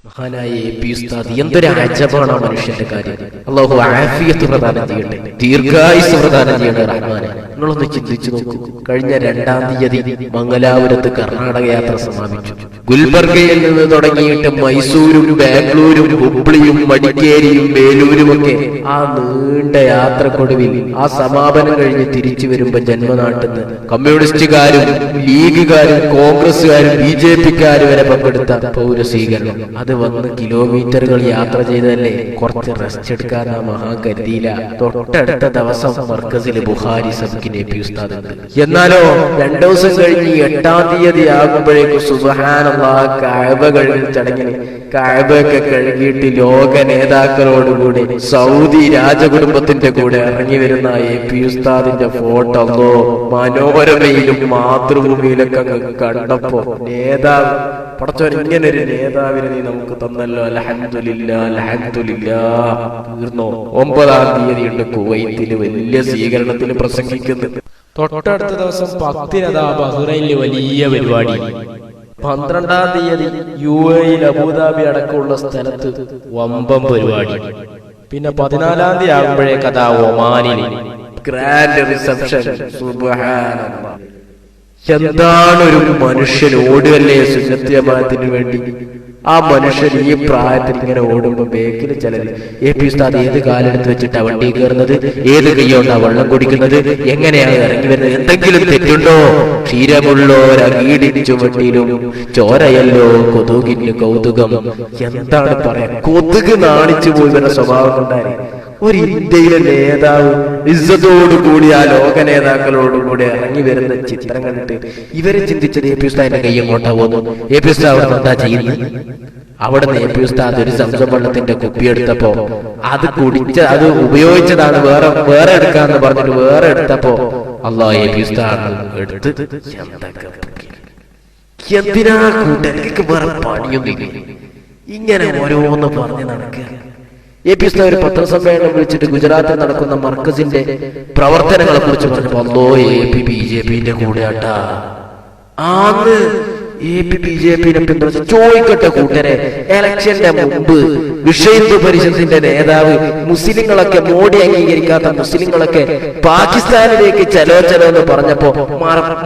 മഹാനായ എ.പി. ഉസ്താദ് എന്തൊരു അജബാണ് മനുഷ്യന്റെ കാര്യം. അല്ലാഹു ആഫിയത്ത് പ്രദാനം ചെയ്യട്ടെ, ദീർഘായുസ് പ്രദാനം ചെയ്യട്ടെ റഹ്മാനെ. നിങ്ങളൊന്ന് ചിന്തിച്ചു നോക്കൂ. കഴിഞ്ഞ 2-ാം തീയതി മംഗലാപുരത്ത് കർണാടക യാത്ര സമാപിച്ചു. ഗുൽബർഗയിൽ നിന്ന് തുടങ്ങിയിട്ട് മൈസൂരും ബാംഗ്ലൂരും ഹുബ്ലിയും മടിക്കേരിയും വേലൂരും ഒക്കെ ആ നീണ്ട യാത്രക്കൊടുവിൽ ആ സമാപനം കഴിഞ്ഞ് തിരിച്ചു വരുമ്പോ ജന്മനാട്ടിൽ നിന്ന് കമ്മ്യൂണിസ്റ്റുകാരും ലീഗുകാരും കോൺഗ്രസുകാരും BJP-ക്കാരും വരെ പങ്കെടുത്ത പൗരസ്വീകരണം. അത് വന്ന് കിലോമീറ്ററുകൾ യാത്ര ചെയ്തതല്ലേ, കുറച്ച് റെസ്റ്റ് എടുക്കാൻ ആ മഹാ കരുതിയില്ല. തൊട്ടടുത്ത ദിവസം മർക്കസിൽ ബുഖാരി സബ്കിന് എ.പി. ഉസ്താദ് ഉണ്ട്. എന്നാലോ 2 ദിവസം കഴിഞ്ഞ് 8-ാം തീയതി ആകുമ്പോഴേക്കും സുബ്ഹാനല്ലാഹ് കഅബ കഴുകൽ ചടങ്ങിന് കഅബയൊക്കെ കഴുകിയിട്ട് ലോക നേതാക്കളോടുകൂടി സൗദി രാജകുടുംബത്തിന്റെ കൂടെ ഇറങ്ങി വരുന്ന എ.പി. ഉസ്താദിന്റെ ഫോട്ടോ മനോരമയിലും മാതൃഭൂമിയിലൊക്കെ കണ്ടപ്പോ നേതാവ് പടച്ചോൻ ഇങ്ങനെ ഒരു നേതാവിനെ നീ നമുക്ക് തന്നല്ലോ, അൽഹംദുലില്ലാഹ് അൽഹംദുലില്ലാഹ്. തീർന്നോ? 9-ാം തീയതി ഉണ്ട് കുവൈത്തില് വലിയ സ്വീകരണത്തിൽ പ്രസംഗിക്കുന്നു. തൊട്ടടുത്ത ദിവസം 10-ന് ബഹ്റൈനിൽ വലിയ പരിപാടി. 12-ാം തീയതി UAE അബുദാബി അടക്കമുള്ള സ്ഥലത്ത് വമ്പം പരിപാടി. പിന്നെ 14-ാം തീയതി ആകുമ്പോഴേക്ക് ഒമാനിൽ ഗ്രാൻഡ് റിസപ്ഷൻ. സുബ്ഹാനല്ലാഹ്, എന്താണ് ഒരു മനുഷ്യൻ ഓടുകല്ലേ സുന്നത്ത് ജമാഅത്തിന് വേണ്ടി. ആ മനുഷ്യൻ ഈ പ്രായത്തിൽ ഇങ്ങനെ ഓടുമ്പോ ബേക്കിൽ ചിലർ എ.പി. ഉസ്താദ് ഏത് കാലെടുത്ത് വെച്ചിട്ടാ വണ്ടി കയറുന്നത്, ഏത് കൈയോണ്ടാ വെള്ളം കുടിക്കുന്നത്, എങ്ങനെയാണ് ഇറങ്ങി വരുന്നത്, എന്തെങ്കിലും തെറ്റുണ്ടോ? ക്ഷീരമുള്ളോരകീടിച്ചു വണ്ടിയിലും ചോരയല്ലോ കൊതുകിന് കൗതുകം. എന്താണ് പറയാ, കൊതുക് നാണിച്ചു പോയി വരുന്ന സ്വഭാവം ഉണ്ടായി. ഒരു ഇന്ത്യയിലെ നേതാവ് ഇസ്സത്തോടുകൂടി ആ ലോക നേതാക്കളോടുകൂടി ഇറങ്ങി വരുന്ന ചിത്രം കണ്ടിട്ട് ഇവരെ ചിന്തിച്ചത് എ.പി. ഉസ്താദിന്റെ കൈ എങ്ങോട്ടാ പോകുന്നു, എ.പി. ഉസ്താദ് അവിടെ എന്താ ചെയ്യുന്നത്? അവിടുന്ന് എ.പി. ഉസ്താദ് ഒരു സംസം വെള്ളത്തിന്റെ കുപ്പി എടുത്തപ്പോ അത് അത് ഉപയോഗിച്ചതാണ്, വേറെ എടുക്കാന്ന് പറഞ്ഞിട്ട് വേറെ എടുത്തപ്പോ അല്ലാഹ് എ.പി. ഉസ്താദ് എടുത്ത് എന്തിനാ കൂട്ടർക്ക് വേറെ പണിയൊന്നും ഇങ്ങനെ ഓരോന്ന് പറഞ്ഞ് നടക്കുക. എ.പി. ഉസ്താദ് ഒരു പത്രസമ്മേളനം വിളിച്ചിട്ട് ഗുജറാത്തിൽ നടക്കുന്ന മർക്കസിന്റെ പ്രവർത്തനങ്ങളെ കുറിച്ച് പറഞ്ഞപ്പോ അല്ലോ എ.പി. BJP-ന്റെ കൂടെയാട്ടാ. ആന്ന് എ.പി. BJP-നെ പിന്തുണച്ച് ചോദിക്കട്ടെ കൂട്ടരെ, എലക്ഷന്റെ മുമ്പ് വിശ്വ പരിഷത്തിന്റെ നേതാവ് മുസ്ലിങ്ങളൊക്കെ മോഡി അംഗീകരിക്കാത്ത മുസ്ലിങ്ങളൊക്കെ പാകിസ്ഥാനിലേക്ക് ചലോ എന്ന് പറഞ്ഞപ്പോ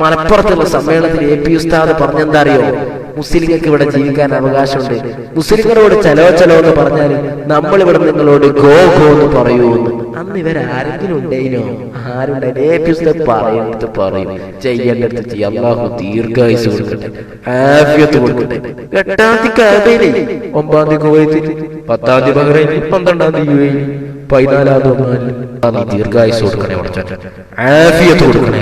മലപ്പുറത്തുള്ള സമ്മേളനത്തിൽ എ.പി. ഉസ്താദ് പറഞ്ഞെന്താ അറിയോ? മുസ്ലിങ്ങൾക്ക് ഇവിടെ ജീവിക്കാൻ അവകാശമുണ്ട്, മുസ്ലിങ്ങളോട് ചലോ എന്ന് പറഞ്ഞാൽ നമ്മൾ ഇവിടെ നിങ്ങളോട് ഗോ എന്ന് പറയൂന്ന്. അന്ന് ഇവരാരെങ്കിലും ഉണ്ടേനോ? ആരുണ്ടായി? എ.പി. ഉസ്താദ് പറയേണ്ടത് പറയും, ചെയ്യേണ്ടത് ചെയ്യും. അല്ലാഹു ദീർഘായുസ് കൊടുക്കട്ടെ, ആഫിയത്ത് കൊടുക്കട്ടെ. 8-ാം തീയതി കഅബയിൽ, 9-ാം തീയതി കുവൈത്തിൽ, 10-ാം തീയതി ബഹ്റൈനിൽ, 12-ാം തീയതി UAE, 14-ാം തീയതി ഒമാനിൽ. ദീർഘായുസ് കൊടുക്കണേ, ആഫിയത്ത് കൊടുക്കണേ.